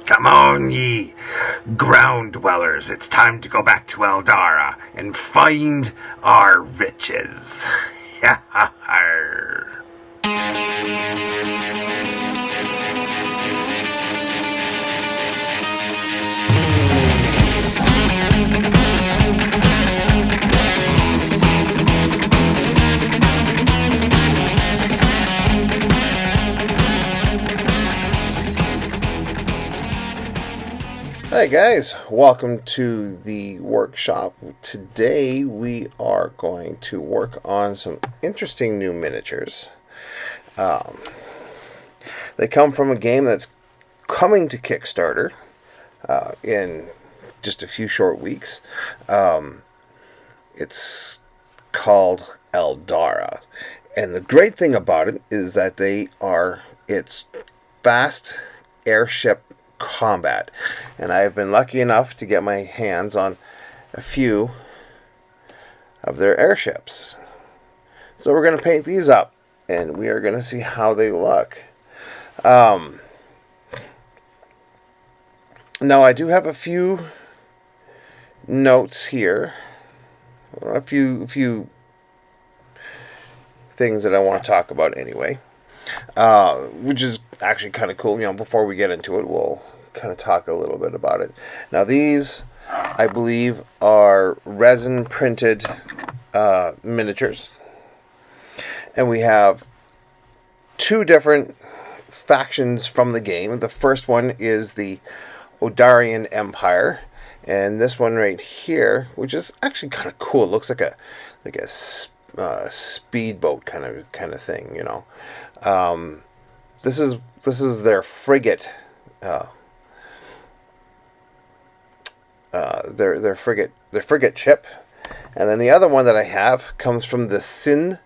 Come on, ye ground dwellers. It's time to go back to Aldarra and find our riches. Hi guys, welcome to the workshop. Today we are going to work on some interesting new miniatures. They come from a game that's coming to Kickstarter in just a few short weeks. It's called Aldarra, and the great thing about it is that it's fast airship combat, and I've been lucky enough to get my hands on a few of their airships. So we're going to paint these up, and we are going to see how they look. Now I do have a few notes here, a few things that I want to talk about anyway. Which is actually kind of cool. Before we get into it, we'll kind of talk a little bit about it. Now, these, I believe, are resin printed miniatures. And we have two different factions from the game. The first one is the Odarian Empire. And this one right here, which is actually kind of cool. It looks like a speedboat kind of thing, This is their frigate, their frigate ship, and then the other one that I have comes from the Sindar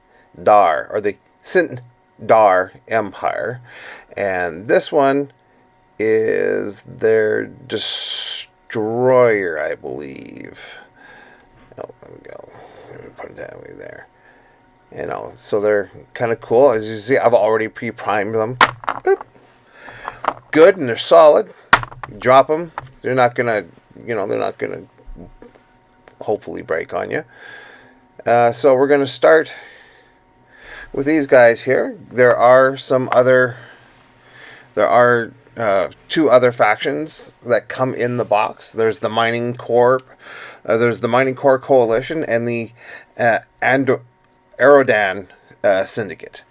Empire, and this one is their destroyer, I believe. Oh, there we go. Let me put it that way there. So they're kind of cool. As you see, I've already pre-primed them. Boop. Good, and they're solid. You drop them, they're not gonna hopefully break on you. So we're gonna start with these guys here. There are two other factions that come in the box. There's the Mining Corp, there's the Mining Corp Coalition, and the Arodan Syndicate.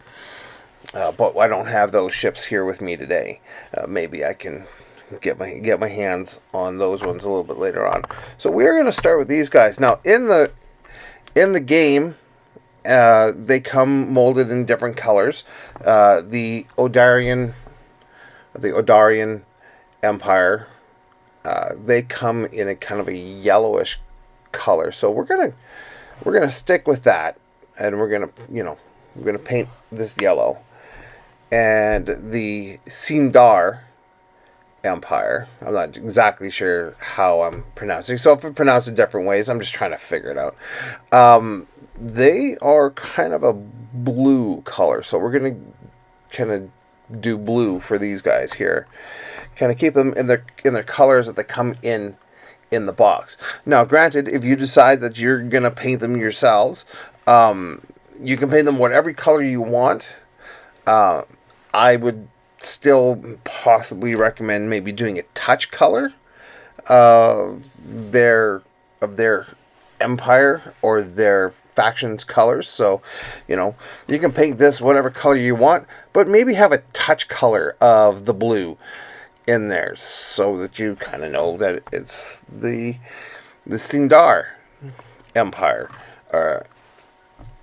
But I don't have those ships here with me today. Maybe I can get my hands on those ones a little bit later on. So we're going to start with these guys. Now, in the game, they come molded in different colors. The Odarian Empire, they come in a kind of a yellowish color. So we're gonna stick with that. And we're gonna paint this yellow. And the Sindar Empire, I'm not exactly sure how I'm pronouncing. So if I pronounce it different ways, I'm just trying to figure it out. They are kind of a blue color, so we're gonna kind of do blue for these guys here. Kind of keep them in their colors that they come in the box. Now, granted, if you decide that you're gonna paint them yourselves, you can paint them whatever color you want. I would still possibly recommend maybe doing a touch color of their empire or their faction's colors. So, you can paint this whatever color you want, but maybe have a touch color of the blue in there so that you kind of know that it's the Sindar Empire.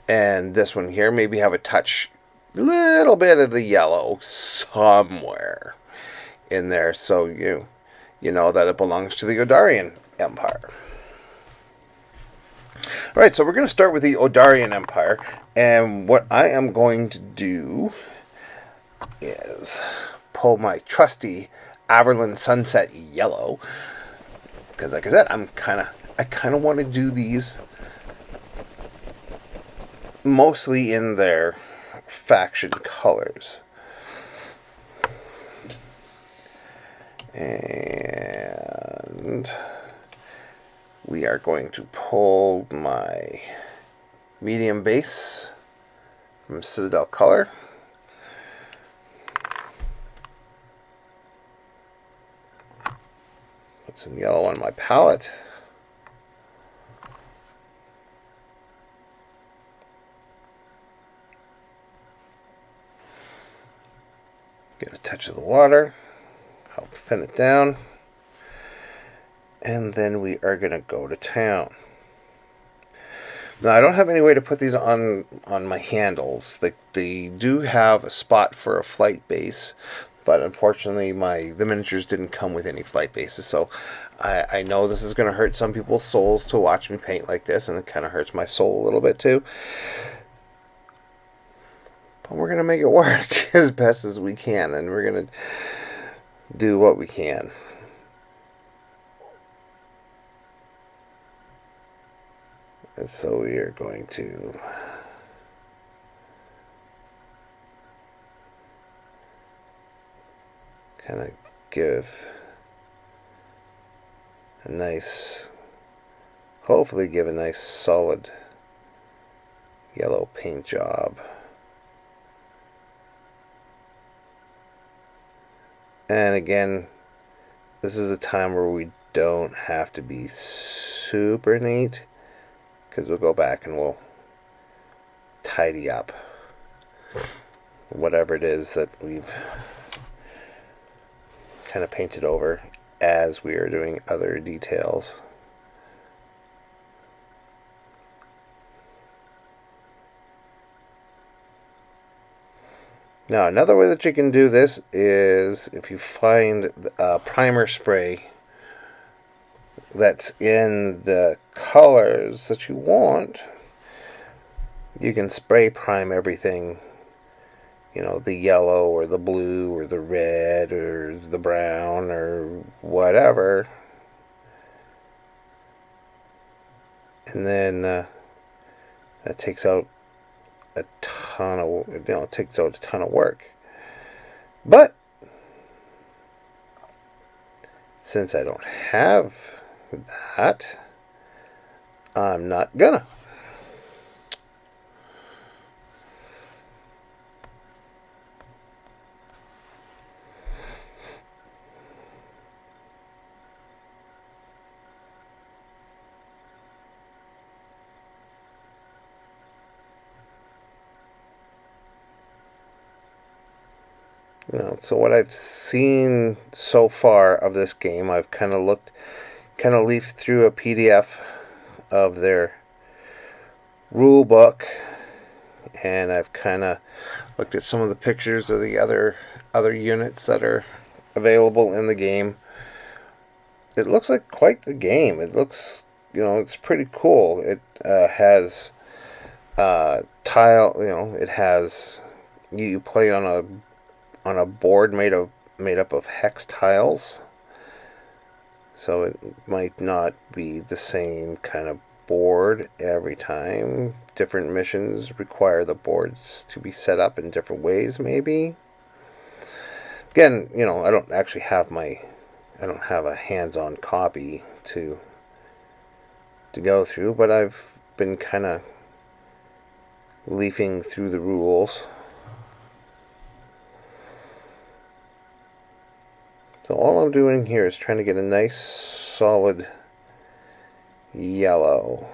And this one here, maybe have a little bit of the yellow somewhere in there, so you know that it belongs to the Odarian Empire. All right, so we're going to start with the Odarian Empire, and what I am going to do is pull my trusty Averland Sunset Yellow, because like I said, I kind of want to do these mostly in their faction colors. And we are going to pull my medium base from Citadel Color. Put some yellow on my palette. Get a touch of the water, help thin it down, and then we are going to go to town. Now, I don't have any way to put these on my handles. They do have a spot for a flight base, but unfortunately the miniatures didn't come with any flight bases, so I know this is going to hurt some people's souls to watch me paint like this, and it kind of hurts my soul a little bit too. But we're going to make it work as best as we can, and we're going to do what we can. And so we are going to kind of give a nice, hopefully give a nice solid yellow paint job. And again, this is a time where we don't have to be super neat, because we'll go back and we'll tidy up whatever it is that we've kind of painted over as we are doing other details. Now, another way that you can do this is if you find a primer spray that's in the colors that you want, you can spray prime everything, you know, the yellow or the blue or the red or the brown or whatever, and then that takes out a ton of, it takes out a ton of work. But since I don't have that, I'm not gonna. So what I've seen so far of this game, I've kind of leafed through a PDF of their rule book, and I've kind of looked at some of the pictures of the other units that are available in the game. It looks like quite the game. It looks, it's pretty cool. It has tile. It has, you play on a board made up of hex tiles. So it might not be the same kind of board every time. Different missions require the boards to be set up in different ways, maybe. Again, I don't have a hands-on copy to go through, but I've been kind of leafing through the rules. So all I'm doing here is trying to get a nice solid yellow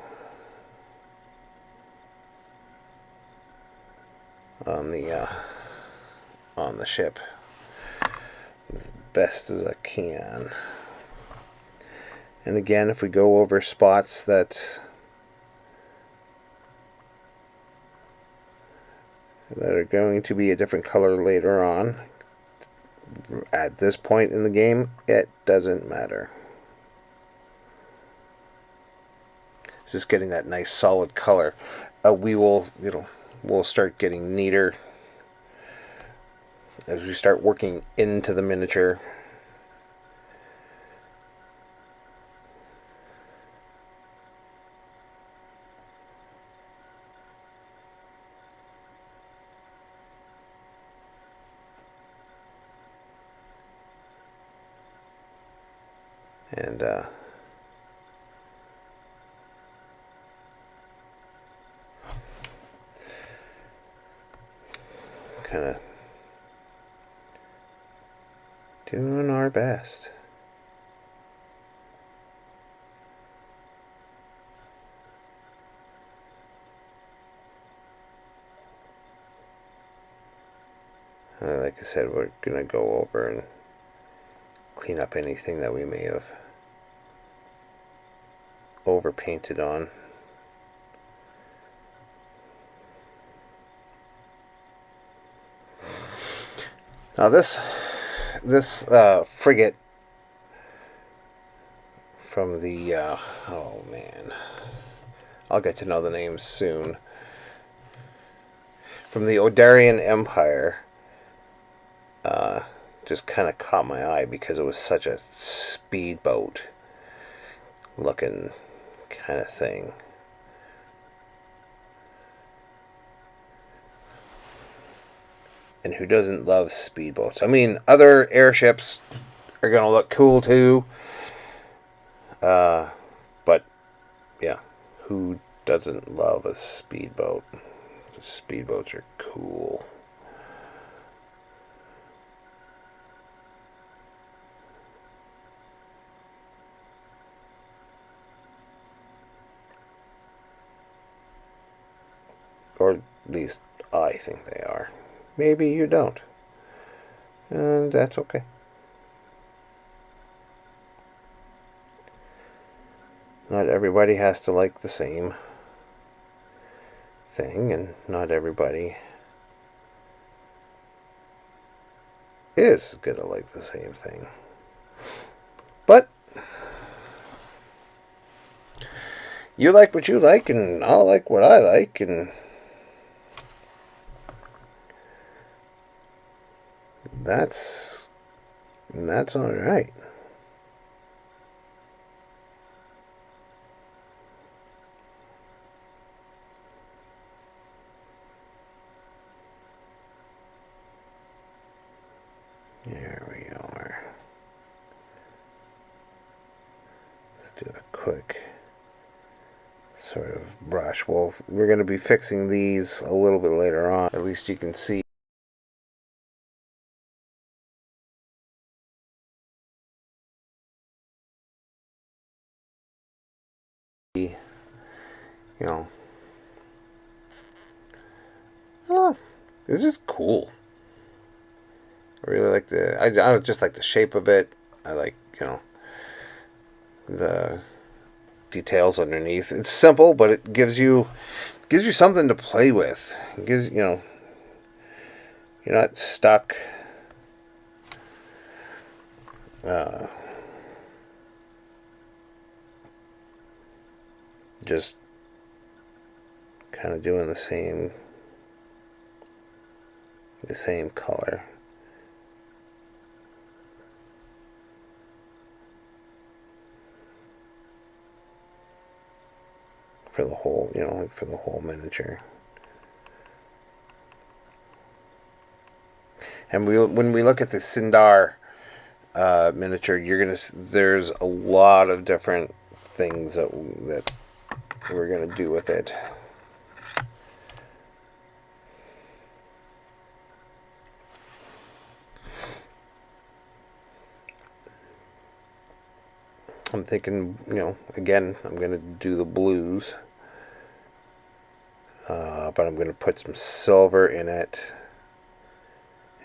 on the ship as best as I can. And again, if we go over spots that are going to be a different color later on, at this point in the game, it doesn't matter. It's just getting that nice solid color. We'll start getting neater as we start working into the miniature. And kind of doing our best. Like I said, we're going to go over and clean up anything that we may have overpainted on. Now this frigate from the oh man, I'll get to know the names soon. From the Odarian Empire, just kind of caught my eye because it was such a speedboat looking kind of thing. And who doesn't love speedboats? I mean, other airships are going to look cool too. But yeah, who doesn't love a speedboat? Speedboats are cool. Or at least I think they are. Maybe you don't. And that's okay. Not everybody has to like the same thing, and not everybody is going to like the same thing. But you like what you like, and I'll like what I like, and that's all right. There we are. Let's do a quick sort of brush. Well, we're going to be fixing these a little bit later on. At least you can see. You know, oh, this is cool. I really like I just like the shape of it. I like, the details underneath. It's simple, but it gives you something to play with. It gives, you're not stuck just kind of doing the same color. For the whole, like for the whole miniature. And when we look at the Sindar miniature, there's a lot of different things that we're gonna do with it. I'm thinking, again, I'm gonna do the blues, but I'm gonna put some silver in it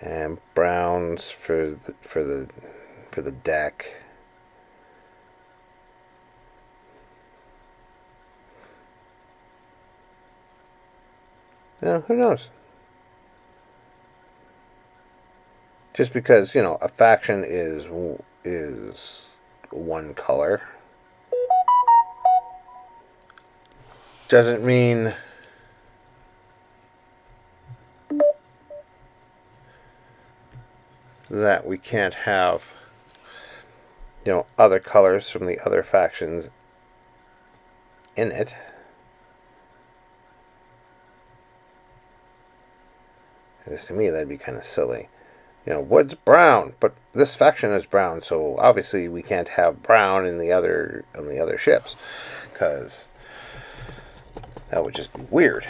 and browns for the deck. Who knows? Just because, a faction is one color doesn't mean that we can't have, other colors from the other factions in it. Because to me, that'd be kind of silly. wood's brown, but this faction is brown, so obviously we can't have brown in the other ships, because that would just be weird.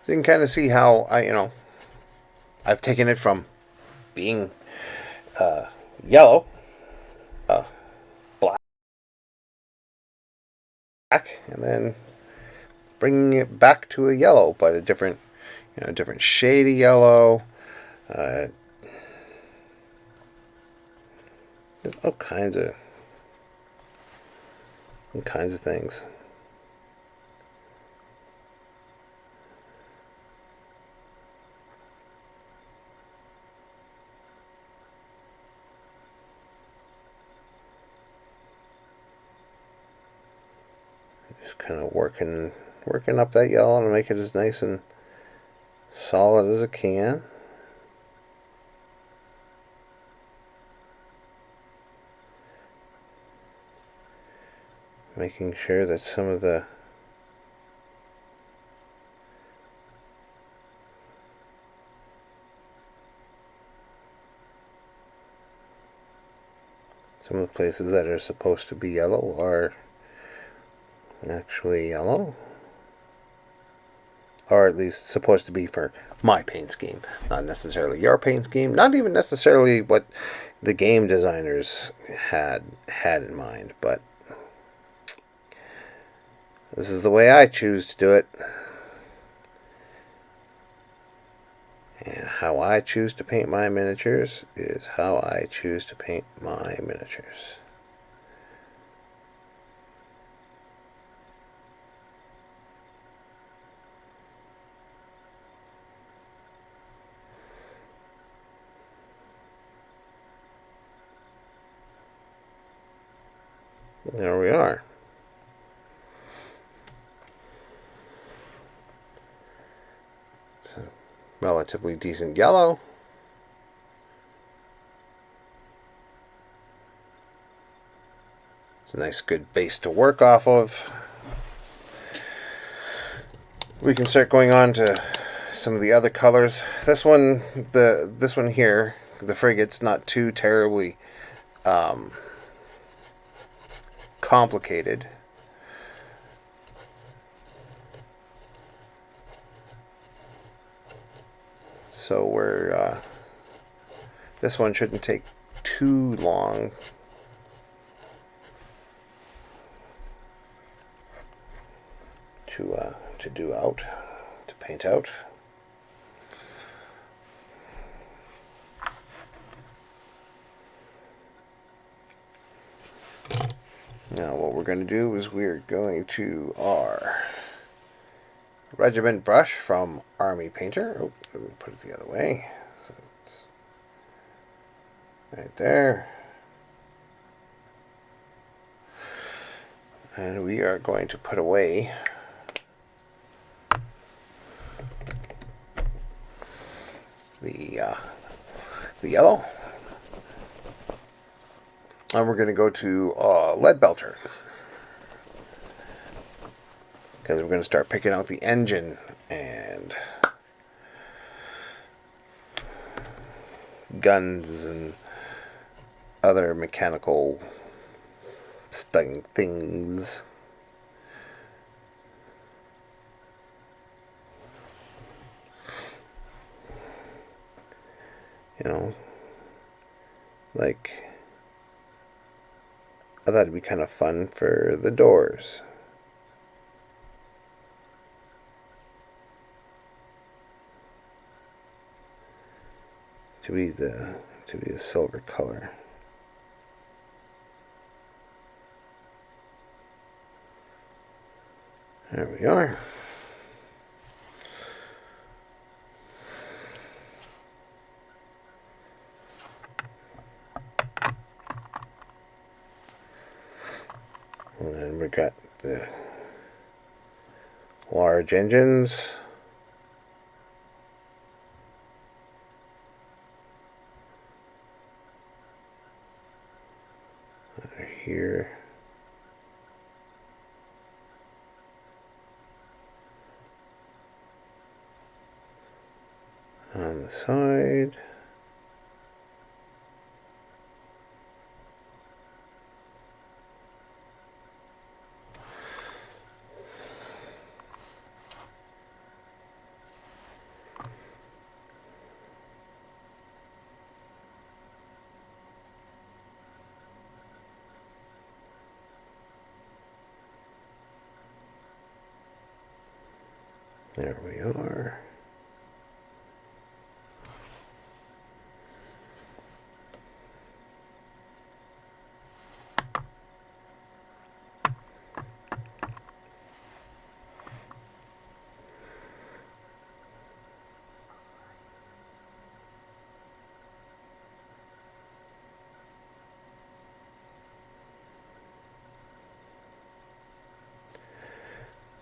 So you can kind of see how I've taken it from being yellow, black, and then bringing it back to a yellow, but a different shade of yellow. There's all kinds of things. Just kind of working up that yellow to make it as nice and solid as it can. Making sure that some of the places that are supposed to be yellow are actually yellow. Or at least supposed to be for my paint scheme. Not necessarily your paint scheme. Not even necessarily what the game designers had in mind. But this is the way I choose to do it. And how I choose to paint my miniatures is how I choose to paint my miniatures. There we are. It's a relatively decent yellow. It's a nice good base to work off of. We can start going on to some of the other colors. This one here, the frigate's not too terribly complicated. So this one shouldn't take too long to paint out. Now what we're going to do is we're going to our regiment brush from Army Painter. Oh, let me put it the other way. So it's right there. And we are going to put away the yellow. And we're going to go to lead belcher, because we're going to start picking out the engine and guns and other mechanical things. Like, I thought it'd be kind of fun for the doors. To be a silver color. There we are. And then we got the large engines. Here. side. There we are.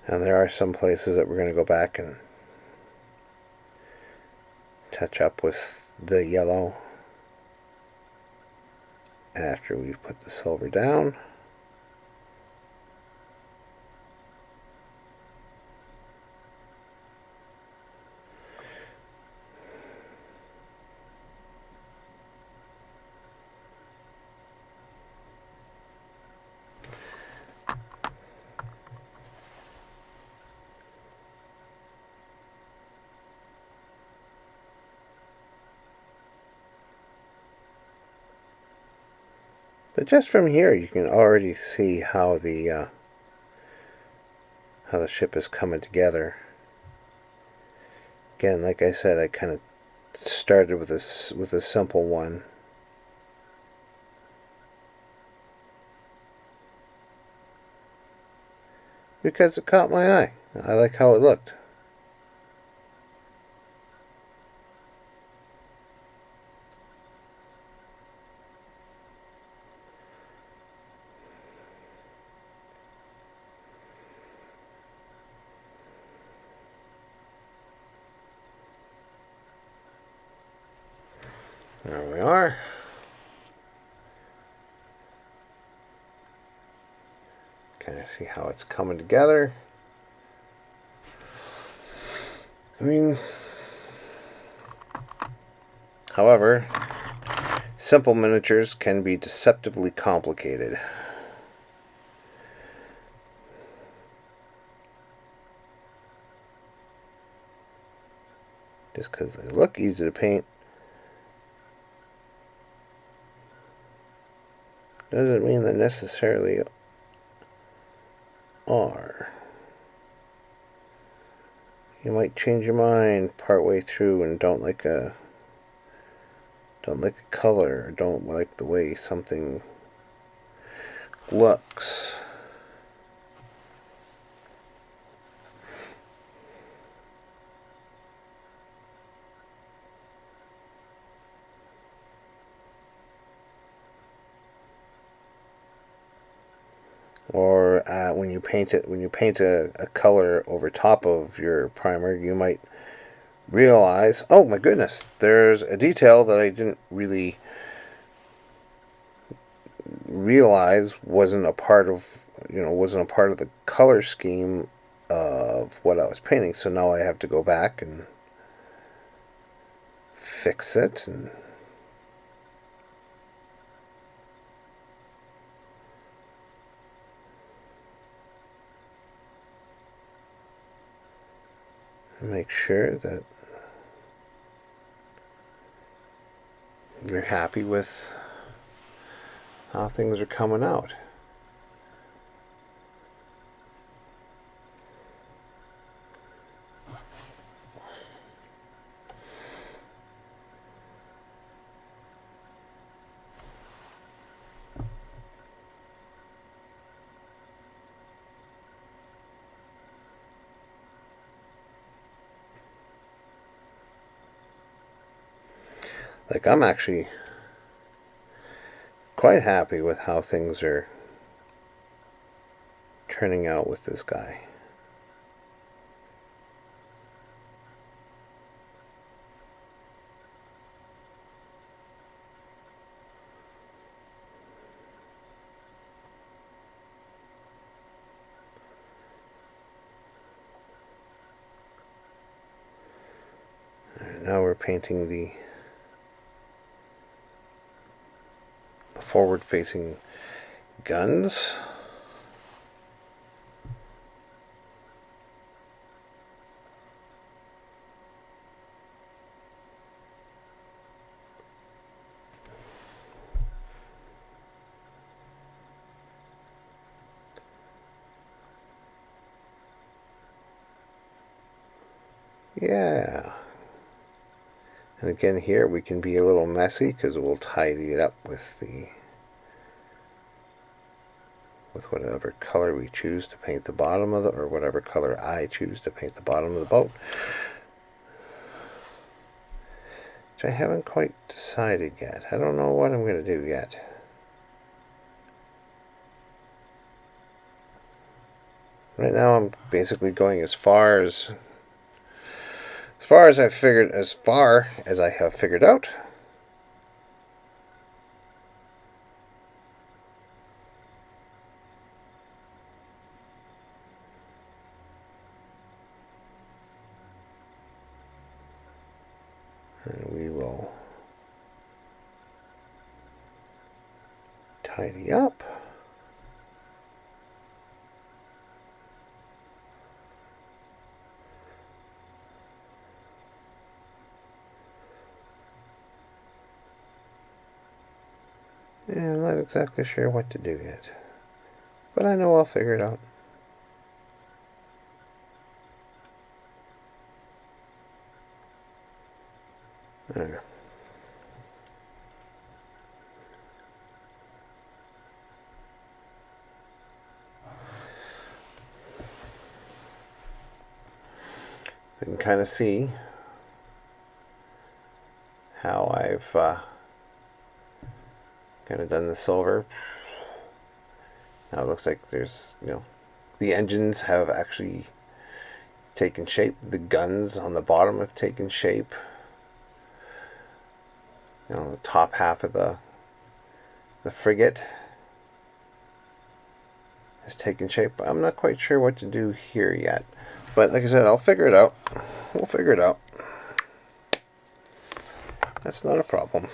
Now there are some places that we're going to go back and touch up with the yellow after we've put the silver down. But just from here, you can already see how the ship is coming together. Again, like I said, I kind of started with a simple one. Because it caught my eye. I like how it looked. There we are. Kind of see how it's coming together. I mean, however, simple miniatures can be deceptively complicated. Just because they look easy to paint doesn't mean they necessarily are. You might change your mind partway through and don't like a color, or don't like the way something looks. Or when you paint a color over top of your primer, you might realize, oh my goodness, there's a detail that I didn't really realize wasn't a part of the color scheme of what I was painting. So now I have to go back and fix it and make sure that you're happy with how things are coming out. Like, I'm actually quite happy with how things are turning out with this guy. And now we're painting the forward-facing guns. Yeah. And again here we can be a little messy because we'll tidy it up with whatever color we choose to paint the bottom of the, or whatever color I choose to paint the bottom of the boat. Which I haven't quite decided yet. I don't know what I'm going to do yet. Right now I'm basically going as far as I have figured out. And we will tidy up. Yeah, I'm not exactly sure what to do yet, but I know I'll figure it out. There. You can kind of see how I've kind of done the silver. Now it looks like there's, the engines have actually taken shape. The guns on the bottom have taken shape. The top half of the frigate has taken shape. I'm not quite sure what to do here yet. But like I said, I'll figure it out. We'll figure it out. That's not a problem.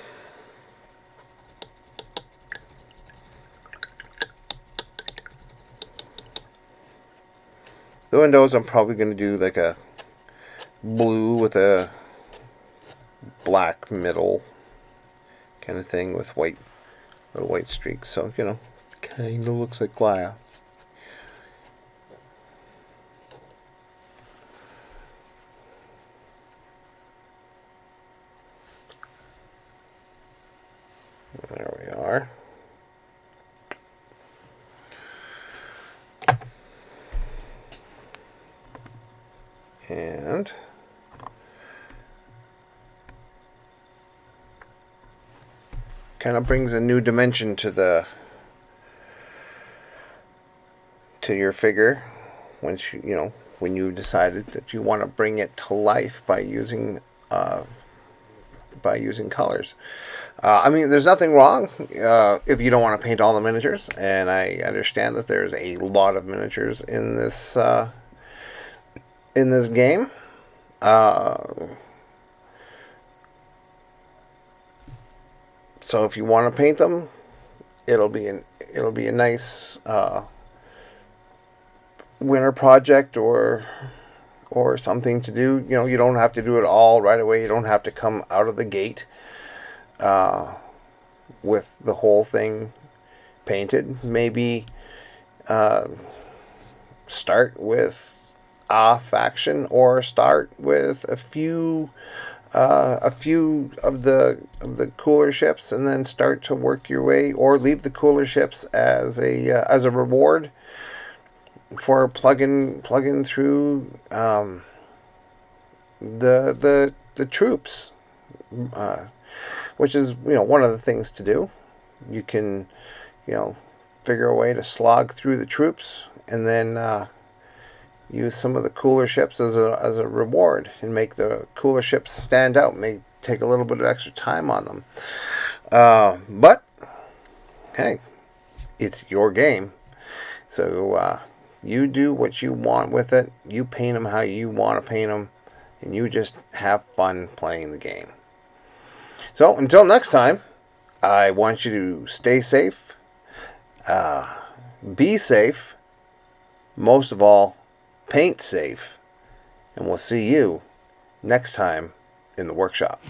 The windows, I'm probably going to do like a blue with a black middle kind of thing with little white streaks. So, kind of looks like glass. There we are. And kind of brings a new dimension to your figure once when you decided that you want to bring it to life by using colors. I mean, there's nothing wrong if you don't want to paint all the miniatures, and I understand that there's a lot of miniatures in this game. So if you want to paint them, it'll be a nice winter project or something to do. You don't have to do it all right away. You don't have to come out of the gate with the whole thing painted. Maybe start with a faction, or start with a few of the cooler ships, and then start to work your way, or leave the cooler ships as a reward for plugging through the troops, which is one of the things to do. You can figure a way to slog through the troops, and then use some of the cooler ships as a reward, and make the cooler ships stand out. May take a little bit of extra time on them, but hey, it's your game, so you do what you want with it. You paint them how you want to paint them, and you just have fun playing the game. So until next time, I want you to stay safe, be safe, most of all, paint safe, and we'll see you next time in the workshop.